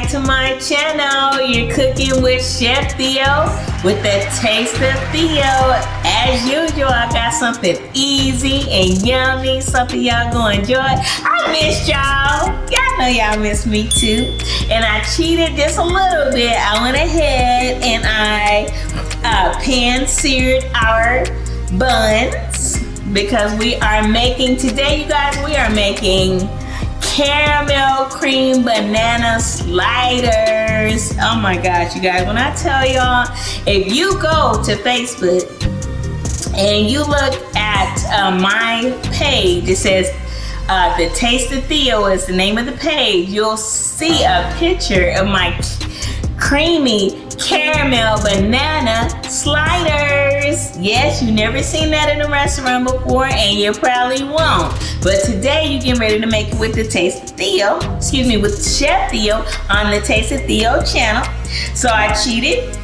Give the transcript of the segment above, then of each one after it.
back to my channel. You're cooking with Chef Theo with the Taste of Theo. As usual, I got something easy and yummy, something y'all gonna enjoy. I missed y'all. Y'all know y'all miss me too. And I cheated just a little bit. I went ahead and I pan-seared our buns because we are making, today you guys, we are making caramel cream banana sliders. Oh my gosh, you guys, when I tell y'all, if you go to Facebook and you look at my page, it says The Taste of Theo is the name of the page. You'll see a picture of my creamy caramel banana sliders. Yes, you've never seen that in a restaurant before, and you probably won't. But today you're getting ready to make it with the Taste of Theo, with Chef Theo on the Taste of Theo channel. So I cheated.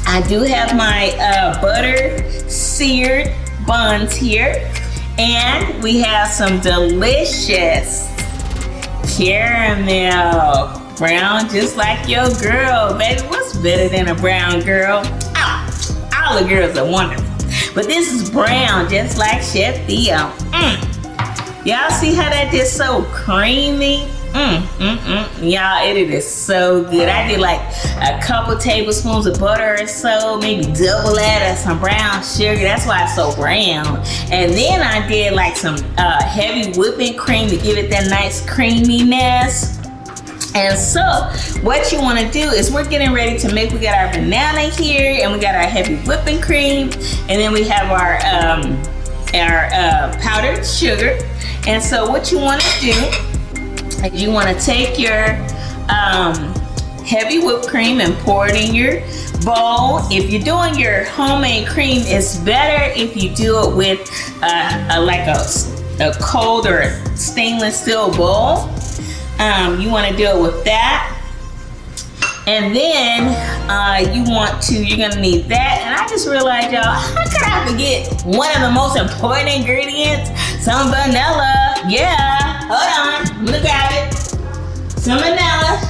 I do have my butter seared buns here, and we have some delicious caramel brown, just like your girl, baby. What's better than a brown girl? Oh, all the girls are wonderful, but this is brown, just like Chef Theo. Y'all see how that is so creamy? Y'all, it is so good. I did like a couple tablespoons of butter or so, maybe double that, or some brown sugar. That's why it's so brown. And then I did like some heavy whipping cream to give it that nice creaminess. And so what you want to do is we're getting ready to make, we got our banana here, and we got our heavy whipping cream, and then we have our powdered sugar. And so what you want to do is you want to take your heavy whipped cream and pour it in your bowl. If you're doing your homemade cream, it's better if you do it with like a cold or a stainless steel bowl. You want to do it with that, and then you're gonna need that. And I just realized, y'all, how could I forget one of the most important ingredients? Some vanilla. Yeah, hold on, look at it. Some vanilla.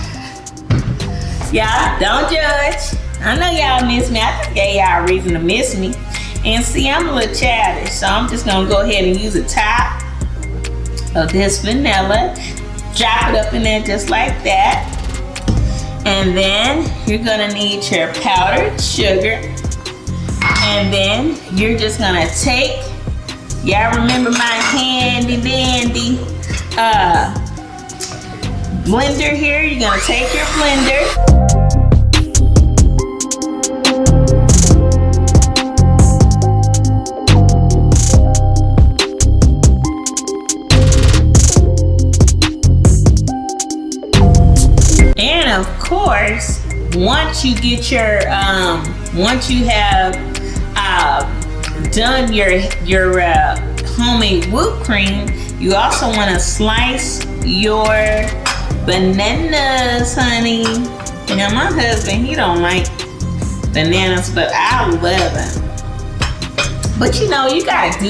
Y'all, don't judge. I know y'all miss me. I just gave y'all a reason to miss me. And see, I'm a little childish, so I'm just gonna go ahead and use a top of this vanilla. Drop it up in there just like that. And then you're gonna need your powdered sugar. And then you're just gonna take, y'all remember my handy dandy blender here. You're gonna take your blender. Of course, once you get your once you have done your homemade whipped cream, you also want to slice your bananas, honey. Now my husband, he don't like bananas, but I love them. But you know, you gotta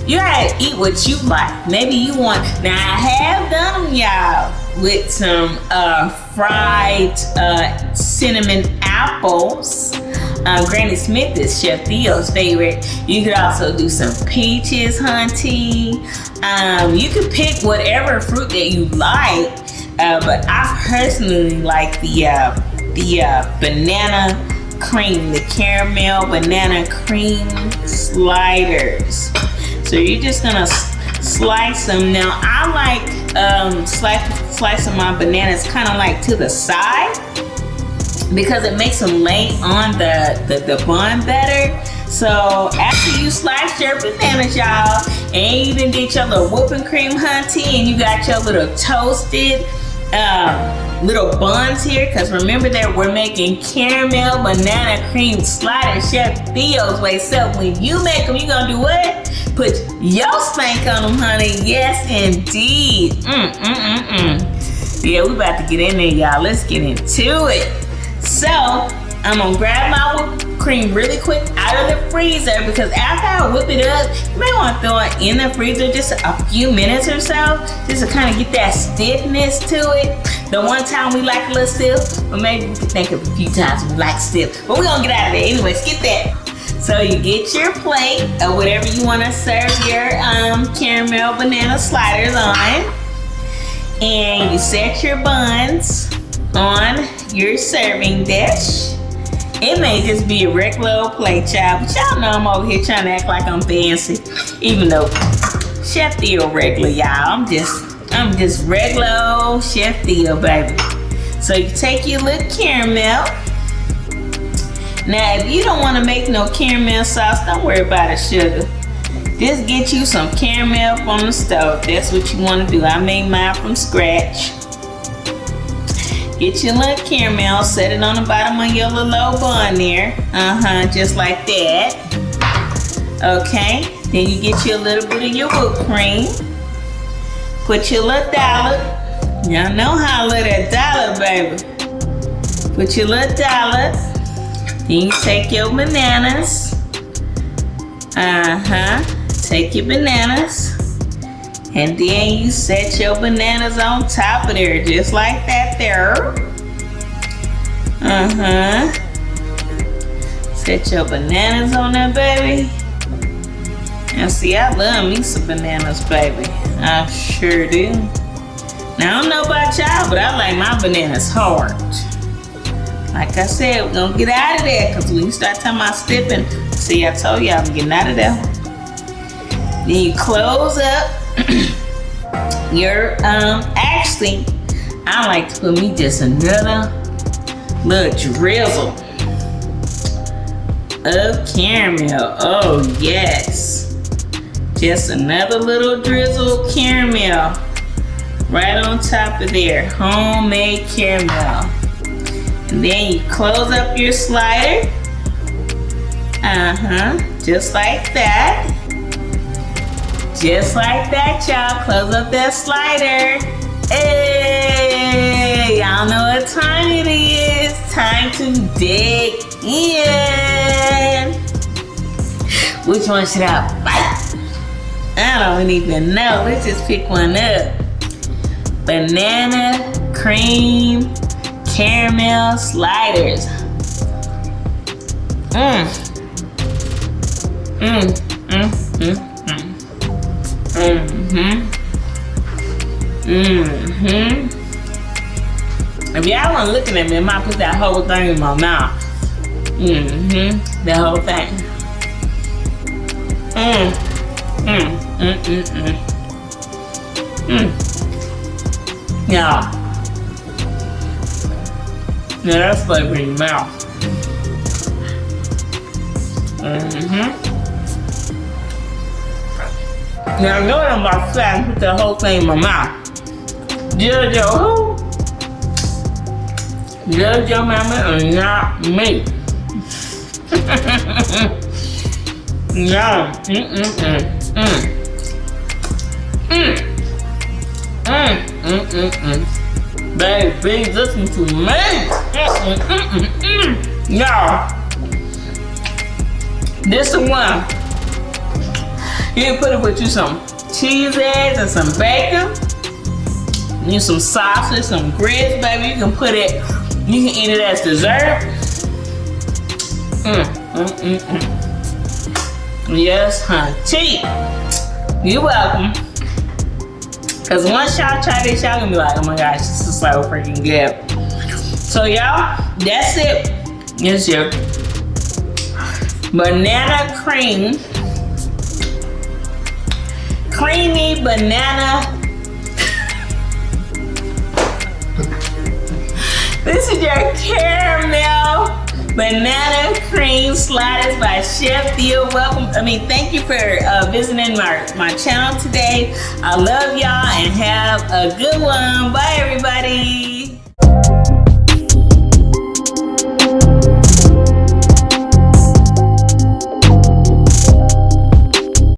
you gotta eat what you like. Maybe you want, now I have done them, y'all, with some fried cinnamon apples. Granny Smith is Chef Theo's favorite. You could also do some peaches, hunty. You could pick whatever fruit that you like, but I personally like the banana cream, the caramel banana cream sliders. So you're just gonna slice them. Now I like slicing my bananas kind of like to the side, because it makes them lay on the bun better. So after you slice your bananas, y'all, and you done get your little whipping cream, hunty, and you got your little toasted little buns here, because remember that we're making caramel banana cream sliders Chef Theo's way. So when you make them, you gonna do what? Put your spank on them, honey. Yes, indeed. Yeah, we about to get in there, y'all. Let's get into it. So I'm gonna grab my whipped cream really quick out of the freezer, because after I whip it up, you may want to throw it in the freezer just a few minutes or so, just to kind of get that stiffness to it. The one time we like a little stiff, but maybe we could think of a few times we like stiff. But we're gonna get out of there anyway. Skip that. So you get your plate or whatever you want to serve your caramel banana sliders on, and you set your buns on your serving dish. It may just be a regular old plate, child, but y'all know I'm over here trying to act like I'm fancy, even though Chef Theo regular, y'all. I'm just regular old Chef Theo, baby. So you take your little caramel. Now, if you don't want to make no caramel sauce, don't worry about the sugar. Just get you some caramel from the stove. That's what you want to do. I made mine from scratch. Get your little caramel, set it on the bottom of your little low bun there. Just like that. Okay, then you get you a little bit of your whipped cream. Put your little dollop. Y'all know how I love that dollop, baby. Put your little dollop. Then you take your bananas. Take your bananas. And then you set your bananas on top of there, just like that there. Set your bananas on there, baby. And see, I love me some bananas, baby. I sure do. Now, I don't know about y'all, but I like my bananas hard. Like I said, we're gonna get out of there, because when you start talking about stiffing, see, I told you I'm getting out of there. Then you close up your, actually, I like to put me just another little drizzle of caramel. Oh, yes. Just another little drizzle of caramel right on top of there. Homemade caramel. And then you close up your slider. Just like that. Just like that, y'all. Close up that slider. Hey, y'all know what time it is. Time to dig in. Which one should I bite? I don't even know. Let's just pick one up. Banana cream caramel sliders. If y'all weren't looking at me, I might put that whole thing in my mouth. The whole thing. Yeah. Yeah, that's flavor in your mouth. Now I know what I'm about to say, I put the whole thing in my mouth. Jojo who? Jojo mama and not me. No. Baby, listen to me. No. This the one. You can put it with you some cheese eggs and some bacon. You some sausage, some grits, baby. You can put it, you can eat it as dessert. Yes, honey. You're welcome. Cause once y'all try this, y'all gonna be like, oh my gosh, this is so freaking good. So y'all, that's it. It's your banana cream, creamy banana. This is your caramel banana cream sliders by Chef Theo. Thank you for visiting my channel today. I love y'all and have a good one. Bye, everybody.